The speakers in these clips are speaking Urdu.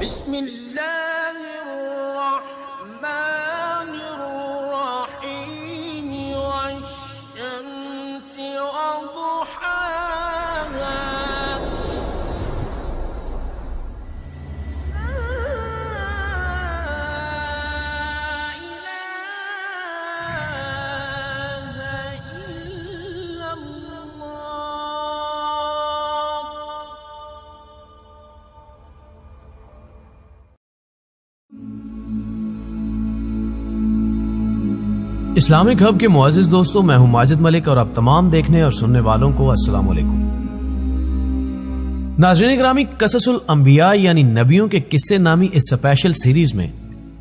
بسم اللہ الرحمن الرحیم والشمس وضحاها اسلامک ہب کے معزز دوستوں، میں ہوں ماجد ملک اور اب تمام دیکھنے اور سننے والوں کو السلام علیکم۔ ناظرین گرامی، قصص الانبیاء یعنی نبیوں کے قصے نامی اس اسپیشل سیریز میں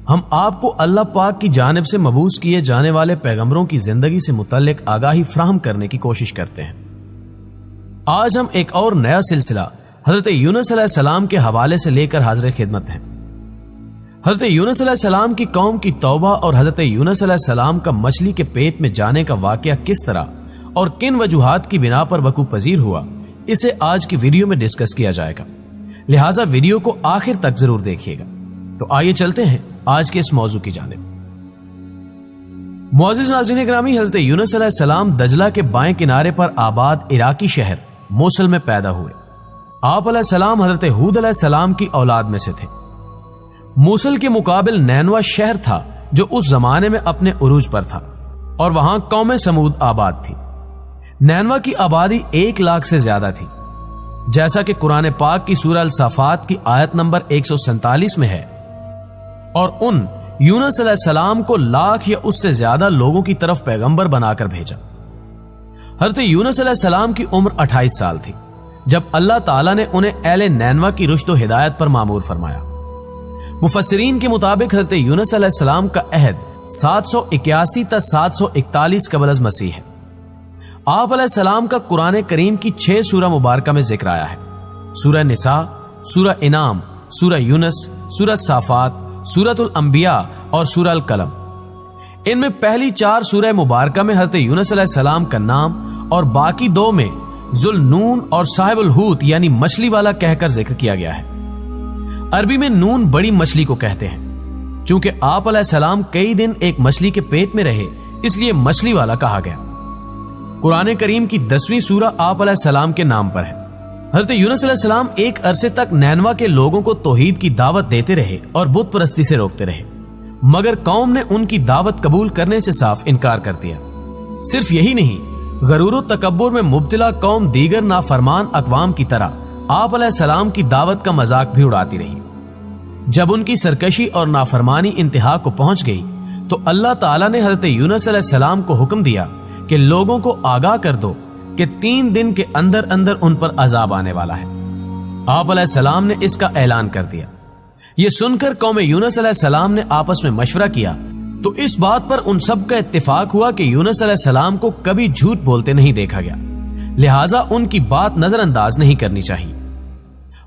ہم آپ کو اللہ پاک کی جانب سے مبعوث کیے جانے والے پیغمبروں کی زندگی سے متعلق آگاہی فراہم کرنے کی کوشش کرتے ہیں۔ آج ہم ایک اور نیا سلسلہ حضرت یونس علیہ السلام کے حوالے سے لے کر حاضر خدمت ہیں۔ حضرت یونس علیہ السلام کی قوم کی توبہ اور حضرت یونس علیہ السلام کا مچھلی کے پیٹ میں جانے کا واقعہ کس طرح اور کن وجوہات کی بنا پر وقوع پذیر ہوا، اسے آج کی ویڈیو میں ڈسکس کیا جائے گا، لہٰذا ویڈیو کو آخر تک ضرور دیکھیے گا۔ تو آئیے چلتے ہیں آج کے اس موضوع کی جانب۔ معزز ناظرین گرامی، حضرت یونس علیہ السلام دجلہ کے بائیں کنارے پر آباد عراقی شہر موصل میں پیدا ہوئے۔ آپ علیہ السلام حضرت ہود علیہ السلام کی اولاد میں سے تھے۔ موصل کے مقابل نینوا شہر تھا جو اس زمانے میں اپنے عروج پر تھا اور وہاں قوم سمود آباد تھی۔ نینوا کی آبادی 1,00,000 سے زیادہ تھی، جیسا کہ قرآن پاک کی سورہ الصافات کی آیت نمبر 147 میں ہے، اور ان یونس علیہ السلام کو 1,00,000 یا اس سے زیادہ لوگوں کی طرف پیغمبر بنا کر بھیجا۔ حضرت یونس علیہ السلام کی عمر 28 سال تھی جب اللہ تعالیٰ نے انہیں اہل نینوا کی رشد و ہدایت پر مامور فرمایا۔ مفسرین کے مطابق حضرت یونس علیہ السلام کا عہد 781 تا 741 قبل از مسیح ہے۔ آپ علیہ السلام کا قرآن کریم کی 6 سورہ مبارکہ میں ذکر آیا ہے: سورہ نساء، سورہ انعام، سورہ یونس، سورہ صافات، سورۃ الانبیاء اور سورہ القلم۔ ان میں پہلی 4 سورہ مبارکہ میں حضرت یونس علیہ السلام کا نام اور باقی 2 میں ذوالنون اور صاحب الحوت یعنی مچھلی والا کہہ کر ذکر کیا گیا ہے۔ عربی میں نون بڑی مچھلی کو کہتے ہیں۔ چونکہ آپ علیہ السلام کئی دن ایک مچھلی کے پیٹ میں رہے، اس لیے مچھلی والا کہا گیا۔ قرآن کریم کی 10ویں سورہ آپ علیہ السلام کے نام پر ہے۔ حضرت یونس علیہ السلام ایک عرصے تک نینوا کے لوگوں کو توحید کی دعوت دیتے رہے اور بت پرستی سے روکتے رہے، مگر قوم نے ان کی دعوت قبول کرنے سے صاف انکار کر دیا۔ صرف یہی نہیں، غرور و تکبر میں مبتلا قوم دیگر نافرمان اقوام کی طرح آپ علیہ السلام کی دعوت کا مذاق بھی اڑاتی رہی۔ جب ان کی سرکشی اور نافرمانی انتہا کو پہنچ گئی تو اللہ تعالیٰ نے حضرت یونس علیہ السلام کو حکم دیا کہ لوگوں کو آگاہ کر دو کہ 3 دن کے اندر اندر ان پر عذاب آنے والا ہے۔ آپ علیہ السلام نے اس کا اعلان کر دیا۔ یہ سن کر قوم یونس علیہ السلام نے آپس میں مشورہ کیا تو اس بات پر ان سب کا اتفاق ہوا کہ یونس علیہ السلام کو کبھی جھوٹ بولتے نہیں دیکھا گیا، لہٰذا ان کی بات نظر انداز نہیں کرنی چاہیے۔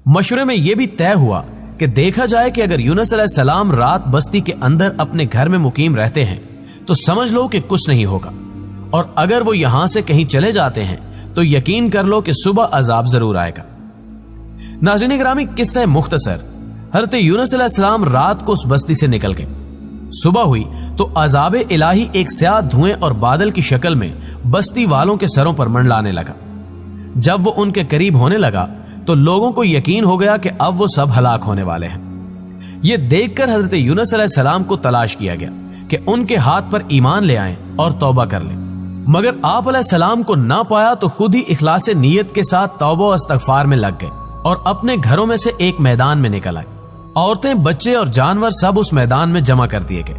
مشورے میں یہ بھی طے ہوا کہ دیکھا جائے کہ اگر یونس علیہ السلام رات بستی کے اندر اپنے گھر میں مقیم رہتے ہیں تو سمجھ لو کہ کچھ نہیں ہوگا، اور اگر وہ یہاں سے کہیں چلے جاتے ہیں تو یقین کر لو کہ صبح عذاب ضرور آئے گا۔ ناظرین گرامی، قصہ مختصر، حضرت یونس علیہ السلام رات کو اس بستی سے نکل گئے۔ صبح ہوئی تو عذاب الہی ایک سیاہ دھوئیں اور بادل کی شکل میں بستی والوں کے سروں پر منڈلانے لگا۔ جب وہ ان کے قریب ہونے لگا تو لوگوں کو یقین ہو گیا کہ اب وہ سب ہلاک ہونے والے ہیں۔ یہ دیکھ کر حضرت یونس علیہ السلام کو تلاش کیا گیا کہ ان کے ہاتھ پر ایمان لے آئیں اور توبہ کر لیں، مگر آپ علیہ السلام کو نہ پایا تو خود ہی اخلاص نیت کے ساتھ توبہ و استغفار میں لگ گئے اور اپنے گھروں میں سے ایک میدان میں نکل آئے۔ عورتیں، بچے اور جانور سب اس میدان میں جمع کر دیے گئے۔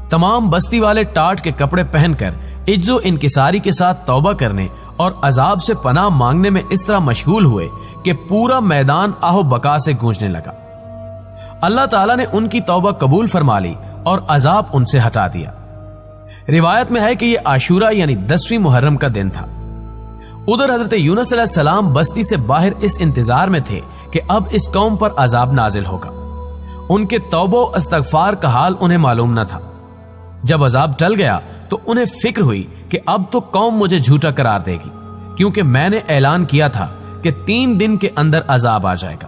تمام بستی والے ٹاٹ کے کپڑے پہن کر عجز و انکساری کے ساتھ توبہ کرنے اور عذاب سے پناہ مانگنے میں اس طرح مشغول ہوئے کہ پورا میدان آہو بکا سے گونجنے لگا۔ اللہ تعالیٰ نے ان کی توبہ قبول فرما لی اور عذاب ان سے ہٹا دیا۔ روایت میں ہے کہ یہ عاشورہ یعنی 10ویں محرم کا دن تھا۔ ادھر حضرت یونس علیہ السلام بستی سے باہر اس انتظار میں تھے کہ اب اس قوم پر عذاب نازل ہوگا۔ ان کے توبہ و استغفار کا حال انہیں معلوم نہ تھا۔ جب عذاب ٹل گیا تو انہیں فکر ہوئی کہ اب تو قوم مجھے جھوٹا قرار دے گی، کیونکہ میں نے اعلان کیا تھا کہ 3 دن کے اندر عذاب آ جائے گا۔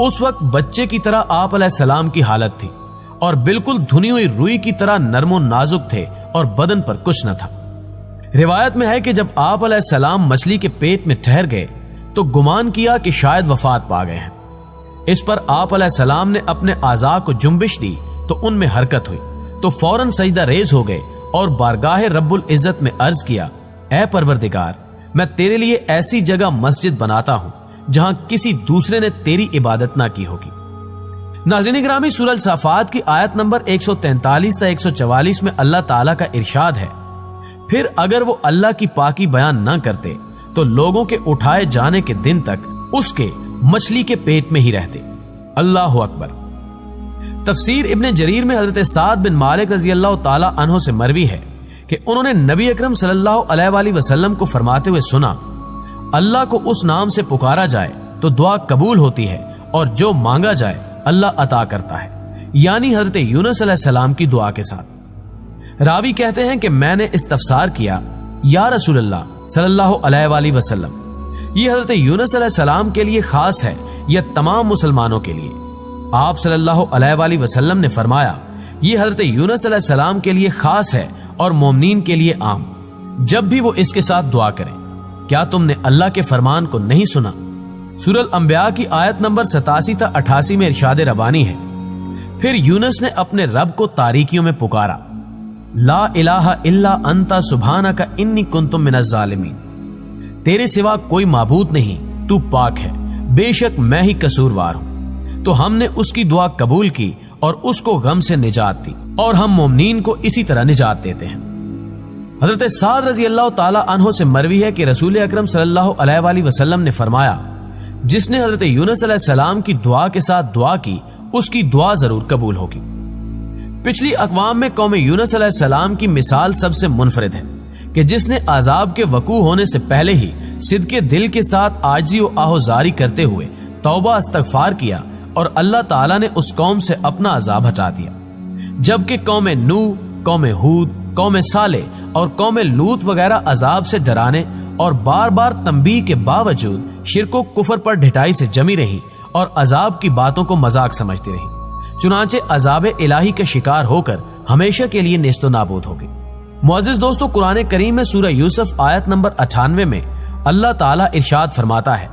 اس وقت بچے کی طرح آپ علیہ السلام کی حالت تھی اور بالکل دھنی ہوئی روئی کی طرح نرم و نازک تھے اور بدن پر کچھ نہ تھا۔ روایت میں ہے کہ جب آپ علیہ السلام مچھلی کے پیٹ میں ٹھہر گئے تو گمان کیا کہ شاید وفات پا گئے ہیں۔ اس پر آپ علیہ السلام نے اپنے اعضاء کو جنبش دی تو ان میں حرکت ہوئی تو فوراً سجدہ ریز ہو گئے اور بارگاہ رب العزت میں عرض کیا، اے پروردگار، میں تیرے لیے ایسی جگہ مسجد بناتا ہوں جہاں کسی دوسرے نے تیری عبادت نہ کی ہوگی۔ ناظرین گرامی، سورہ الصافات کی آیت نمبر 143 تا 144 میں اللہ تعالیٰ کا ارشاد ہے، پھر اگر وہ اللہ کی پاکی بیان نہ کرتے تو لوگوں کے اٹھائے جانے کے دن تک اس کے مچھلی کے پیٹ میں ہی رہتے۔ اللہ اکبر۔ تفسیر ابن جریر میں حضرت سعد بن مالک رضی اللہ تعالی عنہ سے مروی ہے کہ انہوں نے نبی اکرم صلی اللہ علیہ وآلہ وسلم کو فرماتے ہوئے سنا، اللہ کو اس نام سے پکارا جائے تو دعا قبول ہوتی ہے اور جو مانگا جائے اللہ عطا کرتا ہے، یعنی حضرت یونس علیہ السلام کی دعا کے ساتھ۔ راوی کہتے ہیں کہ میں نے استفسار کیا، یا رسول اللہ صلی اللہ علیہ وآلہ وسلم، یہ حضرت یونس علیہ السلام کے لیے خاص ہے یا تمام مسلمانوں کے لیے؟ آپ صلی اللہ علیہ وآلہ وسلم نے فرمایا، یہ حضرت یونس علیہ السلام کے لیے خاص ہے اور مومنین کے لیے عام، جب بھی وہ اس کے ساتھ دعا کریں۔ کیا تم نے اللہ کے فرمان کو نہیں سنا؟ سورہ الانبیاء کی آیت نمبر 87 تا 88 میں ارشاد ربانی ہے، پھر یونس نے اپنے رب کو تاریکیوں میں پکارا، لا الہ الا انت سبحانک انی کنت من الظالمین، تیرے سوا کوئی معبود نہیں، تو پاک ہے، بے شک میں ہی قصوروار ہوں۔ تو ہم نے اس کی دعا قبول کی اور اس کو غم سے نجات دی، اور ہم مومنین کو اسی طرح نجات دیتے ہیں۔ حضرت سعد رضی اللہ تعالی عنہ سے مروی ہے کہ رسول اکرم صلی اللہ علیہ وآلہ وسلم نے فرمایا، جس نے حضرت یونس علیہ السلام کی دعا کے ساتھ دعا کی اس کی دعا ضرور قبول ہوگی۔ پچھلی اقوام میں قوم یونس علیہ السلام کی مثال سب سے منفرد ہے کہ جس نے عذاب کے وقوع ہونے سے پہلے ہی صدقے دل کے ساتھ عاجزی و آہوزاری کرتے ہوئے توبہ استغفار کیا اور اللہ تعالیٰ نے اس قوم سے اپنا عذاب ہٹا دیا، جبکہ قوم نوح، قوم ہود، قوم صالح اور قوم لوط وغیرہ عذاب سے ڈرانے اور بار بار تنبیہ کے باوجود شرک و کفر پر ڈھٹائی سے جمی رہی اور عذاب کی باتوں کو مذاق سمجھتی رہی، چنانچہ عذاب الہی کا شکار ہو کر ہمیشہ کے لیے نیست و نابود ہو گئی۔ معزز دوستو، قرآن کریم میں سورہ یوسف آیت نمبر 98 میں اللہ تعالیٰ ارشاد فرماتا ہے،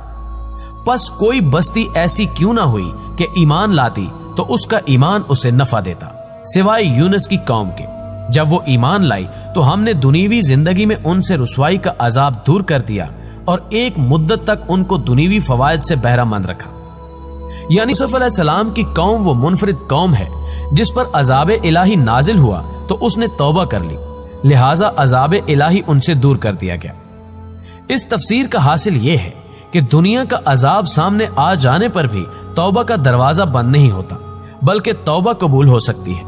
پس کوئی بستی ایسی کیوں نہ ہوئی کہ ایمان لاتی تو اس کا ایمان اسے نفع دیتا، سوائے یونس کی قوم کے۔ جب وہ ایمان لائی تو ہم نے دنیوی زندگی میں ان سے رسوائی کا عذاب دور کر دیا اور ایک مدت تک ان کو دنیوی فوائد سے بہرہ مند رکھا۔ یعنی یوسف علیہ السلام کی قوم وہ منفرد قوم ہے جس پر عذاب الہی نازل ہوا تو اس نے توبہ کر لی، لہٰذا عذاب الہی ان سے دور کر دیا گیا۔ اس تفسیر کا حاصل یہ ہے کہ دنیا کا عذاب سامنے آ جانے پر بھی توبہ کا دروازہ بند نہیں ہوتا، بلکہ توبہ قبول ہو سکتی ہے۔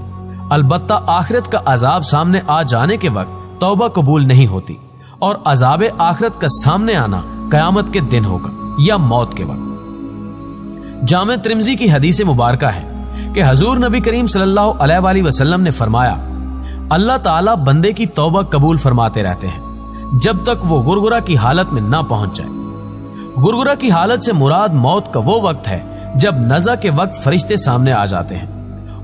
البتہ آخرت کا عذاب سامنے آ جانے کے وقت توبہ قبول نہیں ہوتی، اور عذاب آخرت کا سامنے آنا قیامت کے دن ہوگا یا موت کے وقت۔ جامع ترمذی کی حدیث مبارکہ ہے کہ حضور نبی کریم صلی اللہ علیہ وآلہ وسلم نے فرمایا، اللہ تعالیٰ بندے کی توبہ قبول فرماتے رہتے ہیں جب تک وہ غرغرہ کی حالت میں نہ پہنچ جائے۔ غرغرہ کی حالت سے مراد موت کا وہ وقت ہے جب نزع کے وقت فرشتے سامنے آ جاتے ہیں۔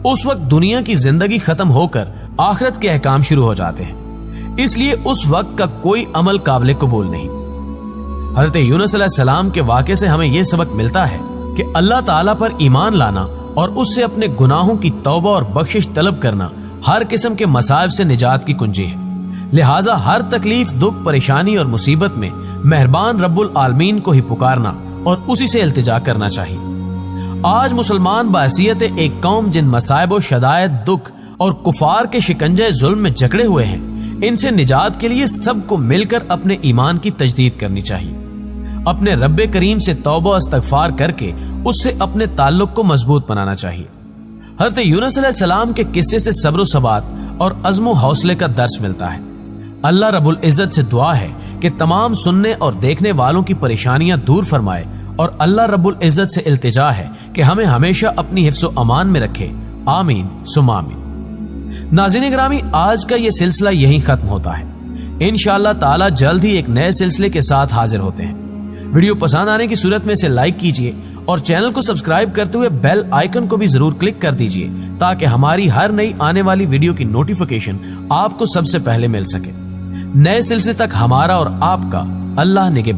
اس وقت دنیا کی زندگی ختم ہو کر آخرت کے احکام شروع ہو جاتے ہیں، اس لیے اس وقت کا کوئی عمل قابل قبول نہیں۔ حضرت یونس علیہ السلام کے واقعے سے ہمیں یہ سبق ملتا ہے کہ اللہ تعالیٰ پر ایمان لانا اور اس سے اپنے گناہوں کی توبہ اور بخشش طلب کرنا ہر قسم کے مصائب سے نجات کی کنجی ہے۔ لہٰذا ہر تکلیف، دکھ، پریشانی اور مصیبت میں مہربان رب العالمین کو ہی پکارنا اور اسی سے التجا کرنا چاہیے۔ آج مسلمان بحیثیت ایک قوم جن مصائب و شدائد، دکھ اور کفار کے شکنجے ظلم میں جکڑے ہوئے ہیں، ان سے نجات کے لیے سب کو مل کر اپنے ایمان کی تجدید کرنی چاہیے، اپنے رب کریم سے توبہ استغفار کر کے اس سے اپنے تعلق کو مضبوط بنانا چاہیے۔ حضرت یونس علیہ السلام کے قصے سے صبر و ثبات اور عزم و حوصلے کا درس ملتا ہے۔ اللہ رب العزت سے دعا ہے کہ تمام سننے اور دیکھنے والوں کی پریشانیاں دور فرمائے، اور اللہ رب العزت سے التجا ہے کہ ہمیں ہمیشہ اپنی حفظ و امان میں رکھے، آمین ثم آمین۔ ناظرین گرامی، آج کا یہ سلسلہ یہیں ختم ہوتا ہے۔ انشاءاللہ تعالی جلد ہی ایک نئے سلسلے کے ساتھ حاضر ہوتے ہیں۔ ویڈیو پسند آنے کی صورت میں اسے لائک کیجیے اور چینل کو سبسکرائب کرتے ہوئے بیل آئیکن کو بھی ضرور کلک کر دیجئے تاکہ ہماری ہر نئی آنے والی ویڈیو کی نوٹیفیکیشن آپ کو سب سے پہلے مل سکے۔ نئے سلسلے تک ہمارا اور آپ کا اللہ نگہبان۔